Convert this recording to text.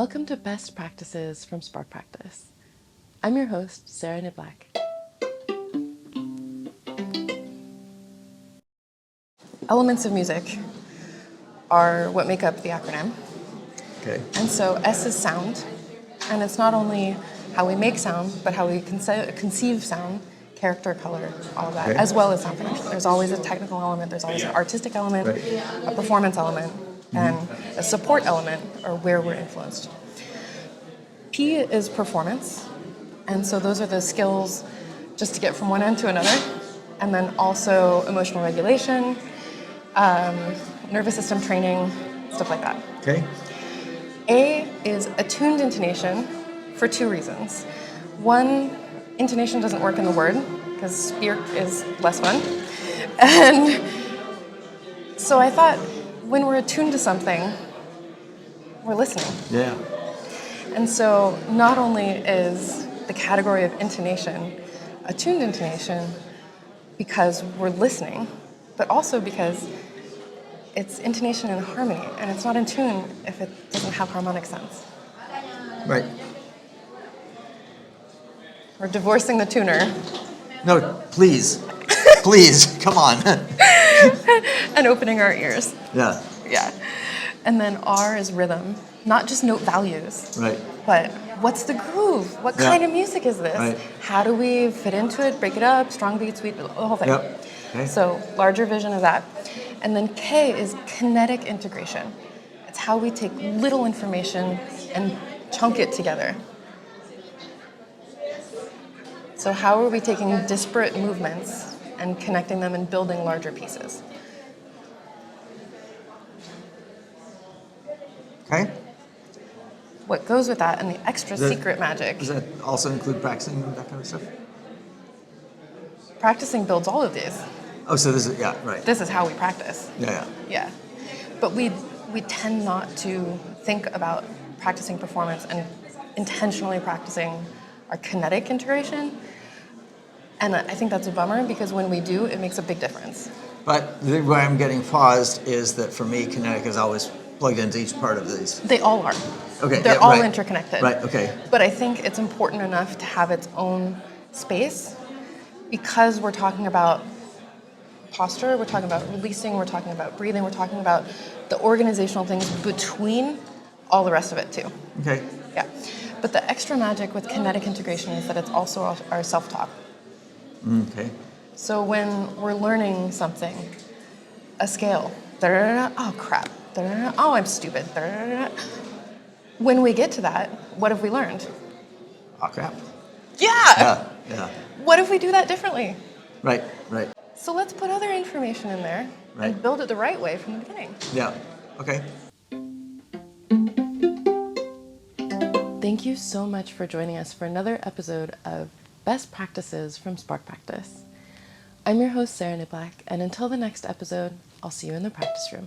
Welcome to Best Practices from Spark Practice. I'm your host, Sarah Niblack. Elements of music are what make up the acronym. Okay. And so S is sound, and it's not only how we make sound, but how we conceive sound, character, color, all of that, Okay. as well as sound function. There's always a technical element, there's always an artistic element, a performance element, and a support element, or where we're influenced. P is performance, and so those are the skills just to get from one end to another, and then also emotional regulation, nervous system training, stuff like that. Okay. A is attuned intonation for two reasons. One, intonation doesn't work in the word, because speak is less fun. And so I thought, when we're attuned to something, we're listening. Yeah. And so not only is the category of intonation attuned intonation because we're listening, but also because it's intonation in harmony, and it's not in tune if it doesn't have harmonic sense. Right. We're divorcing the tuner. No, please. Please, come on. And opening our ears. Yeah. Yeah. And then R is rhythm, not just note values. Right. But what's the groove? What kind of music is this? Right. How do we fit into it, break it up, strong beat, sweet, the whole thing. Yep. Okay. So larger vision of that. And then K is kinetic integration. It's how we take little information and chunk it together. So how are we taking disparate movements and connecting them and building larger pieces? Okay. What goes with that and the extra secret magic. Does that also include practicing that kind of stuff? Practicing builds all of these. Oh, so this is, yeah, right. This is how we practice. Yeah. Yeah. But we tend not to think about practicing performance and intentionally practicing our kinetic integration. And I think that's a bummer, because when we do, it makes a big difference. But where I'm getting paused is that for me, kinetic is always plugged into each part of these. They all are. Okay. They're yeah, all right. interconnected. Right, okay. But I think it's important enough to have its own space, because we're talking about posture, we're talking about releasing, we're talking about breathing, we're talking about the organizational things between all the rest of it too. Okay. Yeah. But the extra magic with kinetic integration is that it's also our self-talk. Okay. So when we're learning something, a scale, oh crap, oh I'm stupid, when we get to that, what have we learned? Oh, crap. Yeah! Yeah. What if we do that differently? Right. So let's put other information in there and build it the right way from the beginning. Yeah. Okay. Thank you so much for joining us for another episode of Best Practices from Spark Practice. I'm your host, Sarah Niblack, and until the next episode, I'll see you in the practice room.